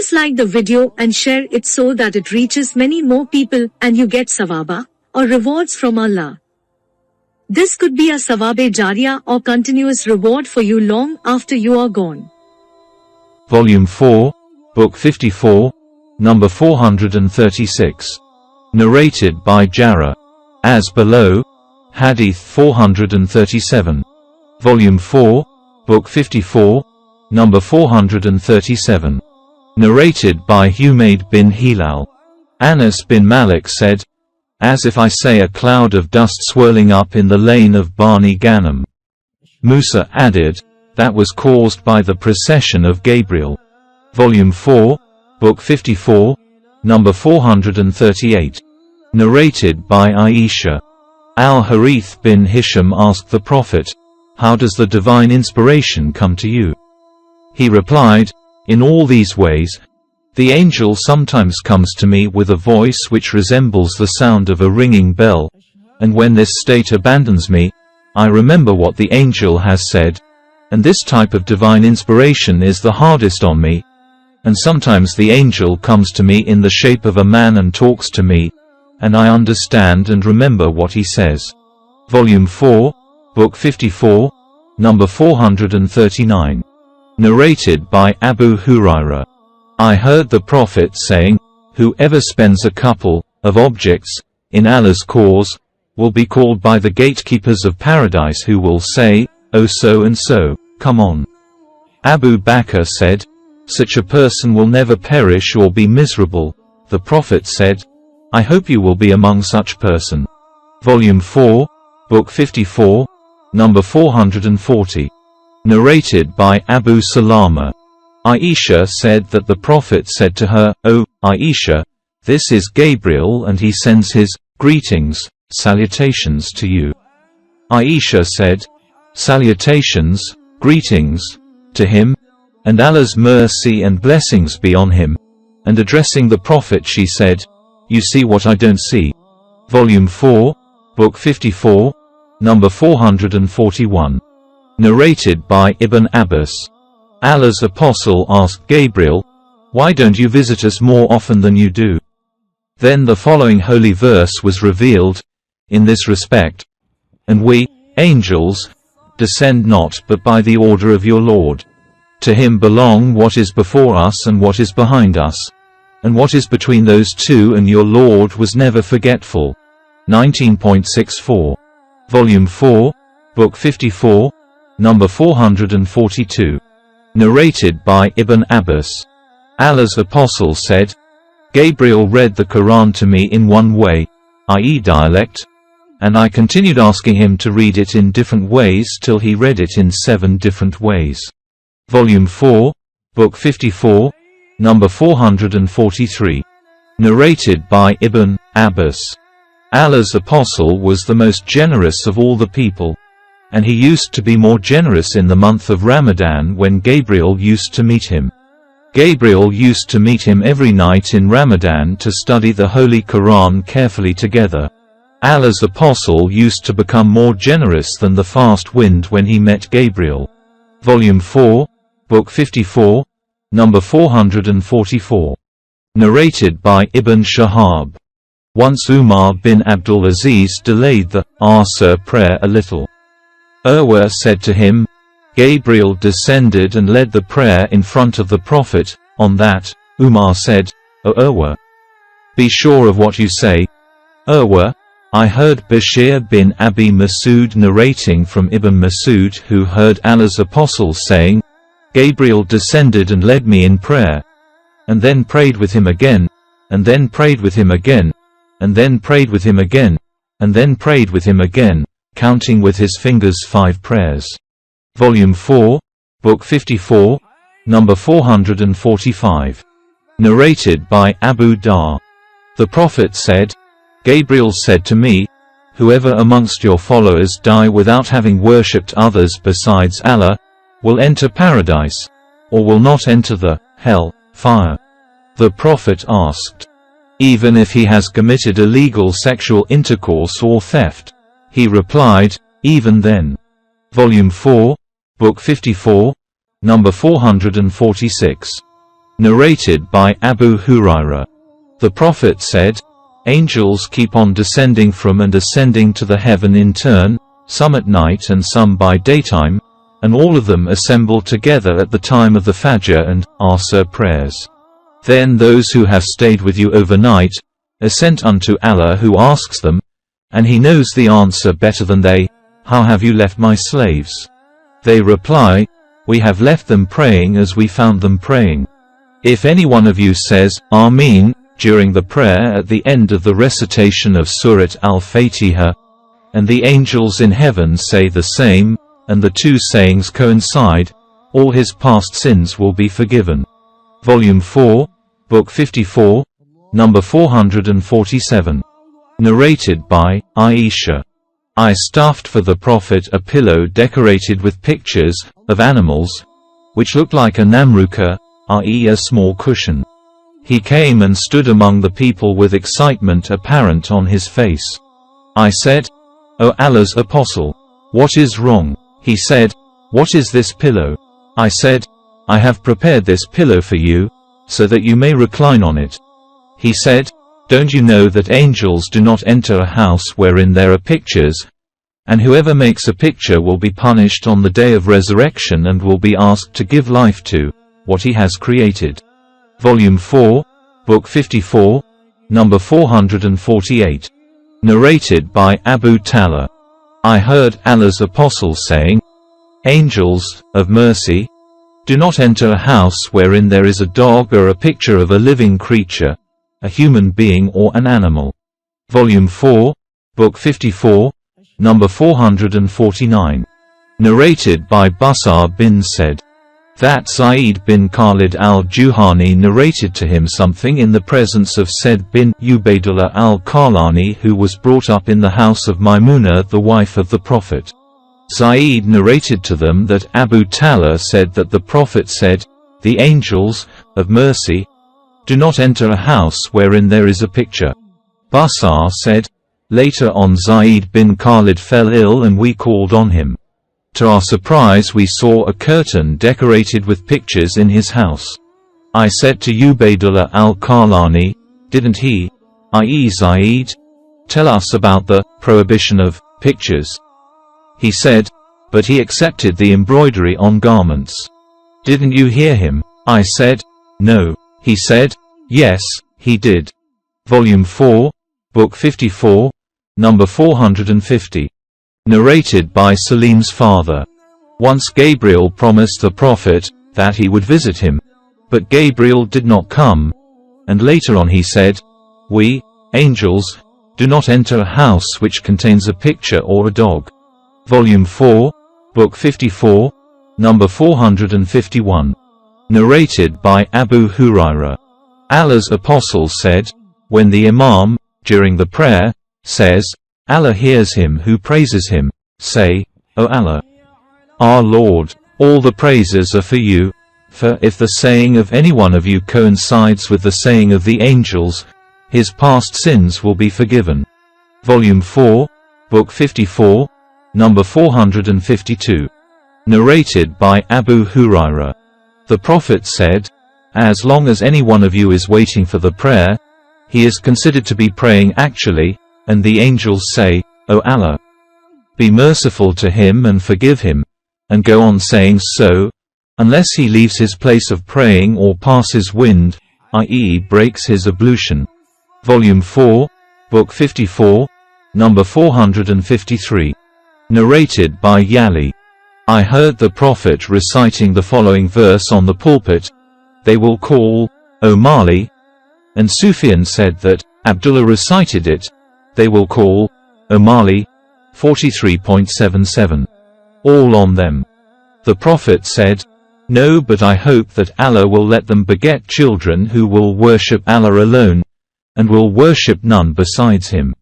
Please like the video and share it so that it reaches many more people and you get sawaba, or rewards from Allah. This could be a sawabe jariyah or continuous reward for you long after you are gone. Volume 4, Book 54, number 436. Narrated by Jarrah. As below. Hadith 437. Volume 4, Book 54, number 437. Narrated by Humayd bin Hilal. Anas bin Malik said, "As if I say a cloud of dust swirling up in the lane of Bani Ghanem." Musa added, "That was caused by the procession of Gabriel." Volume 4, Book 54, number 438. Narrated by Aisha. Al-Harith bin Hisham asked the Prophet, "How does the divine inspiration come to you?" He replied, "In all these ways. The angel sometimes comes to me with a voice which resembles the sound of a ringing bell, and when this state abandons me, I remember what the angel has said, and this type of divine inspiration is the hardest on me. And sometimes the angel comes to me in the shape of a man and talks to me, and I understand and remember what he says." Volume 4, Book 54, number 439. Narrated by Abu Hurairah. I heard the Prophet saying, "Whoever spends a couple of objects in Allah's cause will be called by the gatekeepers of paradise, who will say, 'O so and so, come on.'" Abu Bakr said, "Such a person will never perish or be miserable." The Prophet said, "I hope you will be among such person." Volume 4, Book 54, number 440. Narrated by Abu Salama. Aisha said that the Prophet said to her, "O Aisha, this is Gabriel and he sends his greetings, salutations to you." Aisha said, "Salutations, greetings, to him, and Allah's mercy and blessings be on him." And addressing the Prophet she said, "You see what I don't see." Volume 4, Book 54, number 441. Narrated by Ibn Abbas. Allah's apostle asked Gabriel, "Why don't you visit us more often than you do?" Then the following holy verse was revealed, in this respect, "And we, angels, descend not but by the order of your Lord. To him belong what is before us and what is behind us, and what is between those two, and your Lord was never forgetful." 19.64. Volume 4, Book 54, number 442. Narrated by Ibn Abbas. Allah's apostle said, "Gabriel read the Quran to me in one way, i.e. dialect, and I continued asking him to read it in different ways till he read it in 7 different ways." Volume 4, Book 54, number 443. Narrated by Ibn Abbas. Allah's apostle was the most generous of all the people, and he used to be more generous in the month of Ramadan when Gabriel used to meet him. Gabriel used to meet him every night in Ramadan to study the Holy Quran carefully together. Allah's apostle used to become more generous than the fast wind when he met Gabriel. Volume 4, Book 54, number 444. Narrated by Ibn Shihab. Once Umar bin Abdul Aziz delayed the Asr prayer a little. Urwa said to him, "Gabriel descended and led the prayer in front of the Prophet." On that, Umar said, "O Urwa, be sure of what you say." Urwa, I heard Bashir bin Abi Masud narrating from Ibn Masud, who heard Allah's apostle saying, "Gabriel descended and led me in prayer, and then prayed with him again, and then prayed with him again, and then prayed with him again, and then prayed with him again, counting with his fingers 5 prayers." Volume 4, Book 54, number 445. Narrated by Abu Dar. The Prophet said, "Gabriel said to me, whoever amongst your followers die without having worshipped others besides Allah, will enter paradise, or will not enter the hell fire." The Prophet asked, "Even if he has committed illegal sexual intercourse or theft?" He replied, "Even then." Volume 4, Book 54, number 446. Narrated by Abu Hurairah. The Prophet said, "Angels keep on descending from and ascending to the heaven in turn, some at night and some by daytime, and all of them assemble together at the time of the Fajr and Asr prayers. Then those who have stayed with you overnight are sent unto Allah, who asks them, and He knows the answer better than they, 'How have you left my slaves?' They reply, 'We have left them praying as we found them praying.' If any one of you says, 'Ameen,' during the prayer at the end of the recitation of Surah Al-Fatiha, and the angels in heaven say the same, and the two sayings coincide, all his past sins will be forgiven." Volume 4, Book 54, number 447. Narrated by Aisha. I stuffed for the Prophet a pillow decorated with pictures of animals, which looked like a namruka, i.e. a small cushion. He came and stood among the people with excitement apparent on his face. I said, "O Allah's Apostle, what is wrong?" He said, "What is this pillow?" I said, "I have prepared this pillow for you, so that you may recline on it." He said, "Don't you know that angels do not enter a house wherein there are pictures, and whoever makes a picture will be punished on the day of resurrection and will be asked to give life to what he has created?" Volume 4, Book 54, number 448. Narrated by Abu Talha. I heard Allah's Apostle saying, "Angels of mercy do not enter a house wherein there is a dog or a picture of a living creature, a human being or an animal." Volume 4, Book 54, number 449. Narrated by Basar bin said, that Sa'id bin Khalid al-Juhani narrated to him something in the presence of Said bin Ubaidullah al-Karlani, who was brought up in the house of Maimuna, the wife of the Prophet. Sa'id narrated to them that Abu Talha said that the Prophet said, "The angels of mercy do not enter a house wherein there is a picture." Basar said, "Later on Sa'id bin Khalid fell ill and we called on him. To our surprise we saw a curtain decorated with pictures in his house. I said to Ubaidullah al-Karlani, 'Didn't he, i.e. Sa'id, tell us about the prohibition of pictures?' He said, 'But he accepted the embroidery on garments.' Didn't you hear him?" I said, "No." He said, "Yes, he did." Volume 4, Book 54, number 450. Narrated by Salim's father. Once Gabriel promised the Prophet that he would visit him, but Gabriel did not come, and later on he said, "We, angels, do not enter a house which contains a picture or a dog." Volume 4, Book 54, number 451. Narrated by Abu Hurairah. Allah's Apostle said, when the Imam, during the prayer, says, "Allah hears him who praises him," say, "O Allah, our Lord, all the praises are for you, for if the saying of any one of you coincides with the saying of the angels, his past sins will be forgiven." Volume 4, Book 54, number 452. Narrated by Abu Hurairah. The Prophet said, "As long as any one of you is waiting for the prayer, he is considered to be praying actually, and the angels say, 'O Allah, be merciful to him and forgive him,' and go on saying so, unless he leaves his place of praying or passes wind, i.e. breaks his ablution." Volume 4, Book 54, number 453. Narrated by Yali. I heard the Prophet reciting the following verse on the pulpit, "They will call, O Mali," and Sufyan said that Abdullah recited it, "They will call, O Mali," 43.77. All on them. The Prophet said, "No, but I hope that Allah will let them beget children who will worship Allah alone, and will worship none besides Him."